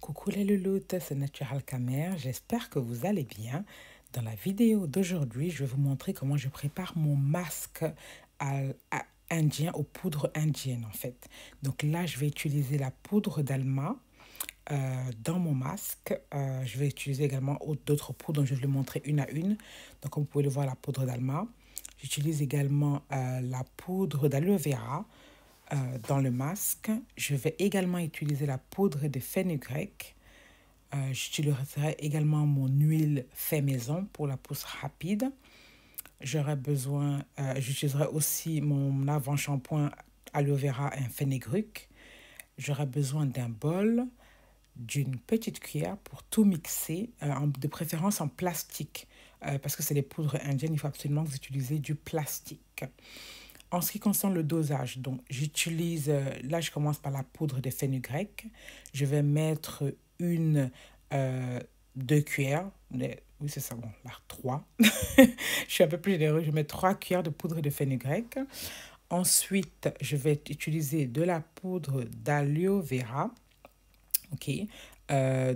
Coucou les louloutes, c'est Natural Camer, j'espère que vous allez bien. Dans la vidéo d'aujourd'hui, je vais vous montrer comment je prépare mon masque indien aux poudres indiennes en fait. Donc là, je vais utiliser la poudre d'Alma dans mon masque. Je vais utiliser également d'autres poudres, donc je vais vous les montrer une à une. Donc comme vous pouvez le voir, la poudre d'Alma. J'utilise également la poudre d'aloe vera dans le masque. Je vais également utiliser la poudre de fenugrec. J'utiliserai également mon huile fait maison pour la pousse rapide. J'utiliserai aussi mon avant-shampoing aloe vera et fenugrec. J'aurai besoin d'un bol, d'une petite cuillère pour tout mixer, de préférence en plastique, parce que c'est les poudres indiennes, il faut absolument que vous utilisez du plastique. En ce qui concerne le dosage, donc là je commence par la poudre de fenugrec. Je vais mettre euh, 2 cuillères, oui c'est ça, bon là 3. Je suis un peu plus généreux, je mets 3 cuillères de poudre de fenugrec. Ensuite, je vais utiliser de la poudre d'aloe vera. Ok.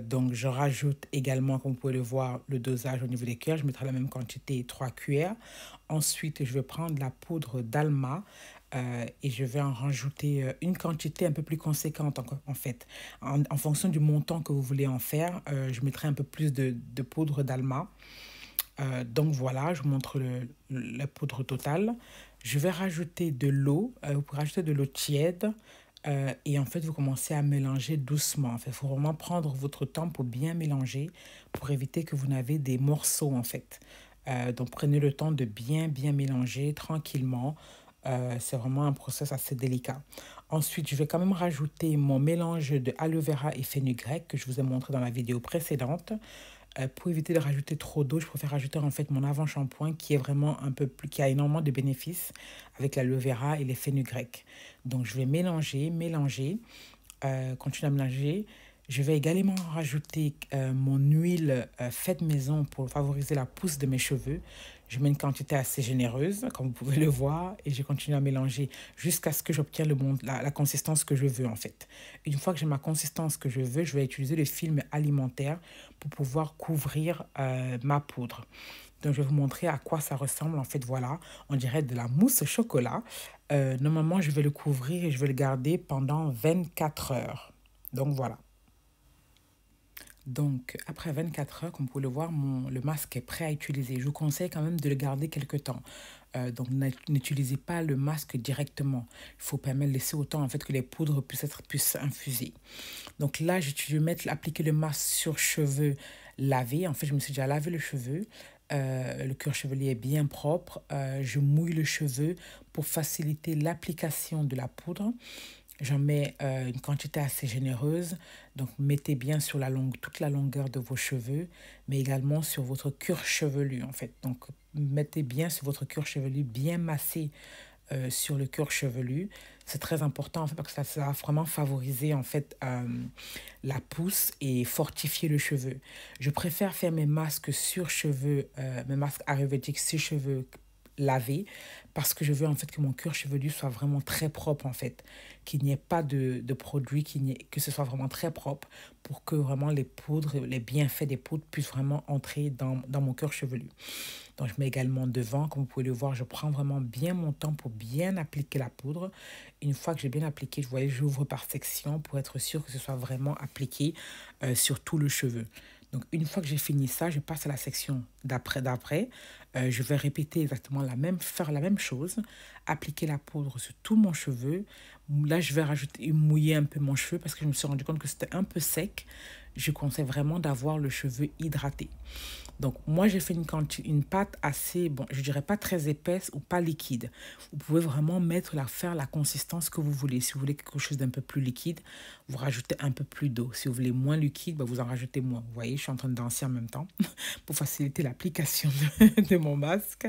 Donc, je rajoute également, comme vous pouvez le voir, le dosage au niveau des cuillères. Je mettrai la même quantité, 3 cuillères. Ensuite, je vais prendre la poudre d'Alma et je vais en rajouter une quantité un peu plus conséquente en fait. En fonction du montant que vous voulez en faire, je mettrai un peu plus de poudre d'Alma. Donc voilà, je vous montre la poudre totale. Je vais rajouter de l'eau. Vous pouvez rajouter de l'eau tiède. Et en fait, vous commencez à mélanger doucement. En fait, il faut vraiment prendre votre temps pour bien mélanger, pour éviter que vous n'avez des morceaux, en fait. Donc, prenez le temps de bien mélanger tranquillement. C'est vraiment un process assez délicat. Ensuite, je vais quand même rajouter mon mélange de aloe vera et fenugrec que je vous ai montré dans la vidéo précédente. Pour éviter de rajouter trop d'eau, je préfère rajouter en fait mon avant-shampoing qui est vraiment un peu plus, qui a énormément de bénéfices avec l'aloe vera et les fenugrec. Donc je vais mélanger, continuer à mélanger. Je vais également rajouter mon huile faite maison pour favoriser la pousse de mes cheveux. Je mets une quantité assez généreuse, comme vous pouvez le voir, et je continue à mélanger jusqu'à ce que j'obtienne la consistance que je veux en fait. Une fois que j'ai ma consistance que je veux, je vais utiliser le film alimentaire pour pouvoir couvrir ma poudre. Donc, je vais vous montrer à quoi ça ressemble. En fait, voilà, on dirait de la mousse au chocolat. Normalement, je vais le couvrir et je vais le garder pendant 24 heures. Donc, voilà. Donc, après 24 heures, comme vous pouvez le voir, le masque est prêt à utiliser. Je vous conseille quand même de le garder quelques temps. Donc, n'utilisez pas le masque directement. Il faut permettre, laisser autant en fait que les poudres puissent infusées. Donc là, je vais appliquer le masque sur cheveux lavés. En fait, je me suis déjà lavé le cheveu. Le cuir chevelu est bien propre. Je mouille le cheveu pour faciliter l'application de la poudre. J'en mets une quantité assez généreuse. Donc, mettez bien sur toute la longueur de vos cheveux, mais également sur votre cuir chevelu, en fait. Donc, mettez bien sur votre cuir chevelu, bien massé sur le cuir chevelu. C'est très important, en fait, parce que ça va vraiment favoriser, en fait, la pousse et fortifier le cheveu. Je préfère faire mes masques sur cheveux, mes masques ayurvédiques sur cheveux lavés, parce que je veux en fait que mon cuir chevelu soit vraiment très propre en fait, qu'il n'y ait pas de produit, que ce soit vraiment très propre pour que vraiment les poudres, les bienfaits des poudres puissent vraiment entrer dans mon cuir chevelu. Donc je mets également devant, comme vous pouvez le voir, je prends vraiment bien mon temps pour bien appliquer la poudre. Une fois que j'ai bien appliqué, vous voyez, j'ouvre par section pour être sûr que ce soit vraiment appliqué sur tout le cheveu. Donc, une fois que j'ai fini ça, je passe à la section d'après. Je vais répéter exactement faire la même chose, appliquer la poudre sur tout mon cheveu. Là, je vais mouiller un peu mon cheveu parce que je me suis rendu compte que c'était un peu sec. Je conseille vraiment d'avoir le cheveu hydraté. Donc, moi, j'ai fait une pâte assez, bon, je dirais pas très épaisse ou pas liquide. Vous pouvez vraiment faire la consistance que vous voulez. Si vous voulez quelque chose d'un peu plus liquide, vous rajoutez un peu plus d'eau. Si vous voulez moins liquide, bah, vous en rajoutez moins. Vous voyez, je suis en train de danser en même temps pour faciliter l'application de mon masque.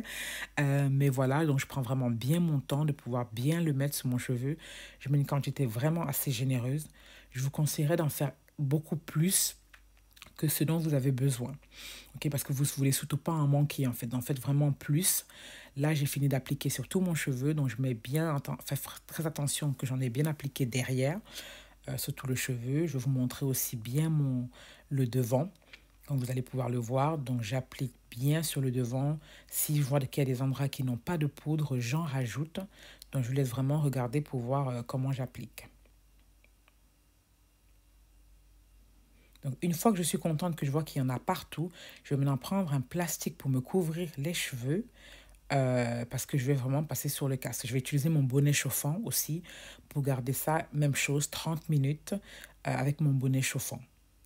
Mais voilà, donc je prends vraiment bien mon temps de pouvoir bien le mettre sur mon cheveu. Je mets une quantité vraiment assez généreuse. Je vous conseillerais d'en faire beaucoup plus que ce dont vous avez besoin. Okay, parce que vous ne voulez surtout pas en manquer, en fait. En fait, vraiment plus. Là, j'ai fini d'appliquer sur tout mon cheveu. Donc, je mets bien, fais très attention que j'en ai bien appliqué derrière. sur tout le cheveu. Je vais vous montrer aussi bien le devant, comme vous allez pouvoir le voir. Donc j'applique bien sur le devant. Si je vois qu'il y a des endroits qui n'ont pas de poudre, j'en rajoute. Donc je vous laisse vraiment regarder pour voir comment j'applique. Donc, une fois que je suis contente que je vois qu'il y en a partout, je vais maintenant prendre un plastique pour me couvrir les cheveux parce que je vais vraiment passer sur le casque. Je vais utiliser mon bonnet chauffant aussi pour garder ça, même chose, 30 minutes avec mon bonnet chauffant.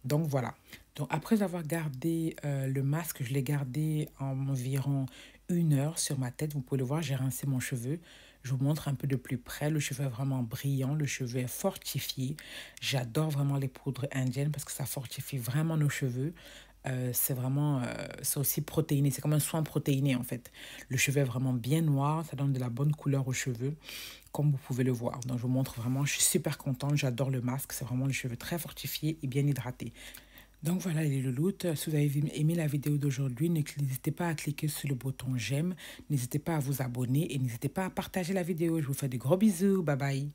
Donc, voilà. Donc, après avoir gardé le masque, je l'ai gardé environ 1 heure sur ma tête. Vous pouvez le voir, j'ai rincé mon cheveu. Je vous montre un peu de plus près. Le cheveu est vraiment brillant. Le cheveu est fortifié. J'adore vraiment les poudres indiennes parce que ça fortifie vraiment nos cheveux. C'est vraiment, c'est aussi protéiné. C'est comme un soin protéiné en fait. Le cheveu est vraiment bien noir. Ça donne de la bonne couleur aux cheveux, comme vous pouvez le voir. Donc, je vous montre vraiment. Je suis super contente. J'adore le masque. C'est vraiment le cheveu très fortifié et bien hydraté. Donc voilà les louloutes, si vous avez aimé la vidéo d'aujourd'hui, n'hésitez pas à cliquer sur le bouton j'aime, n'hésitez pas à vous abonner et n'hésitez pas à partager la vidéo. Je vous fais de gros bisous, bye bye.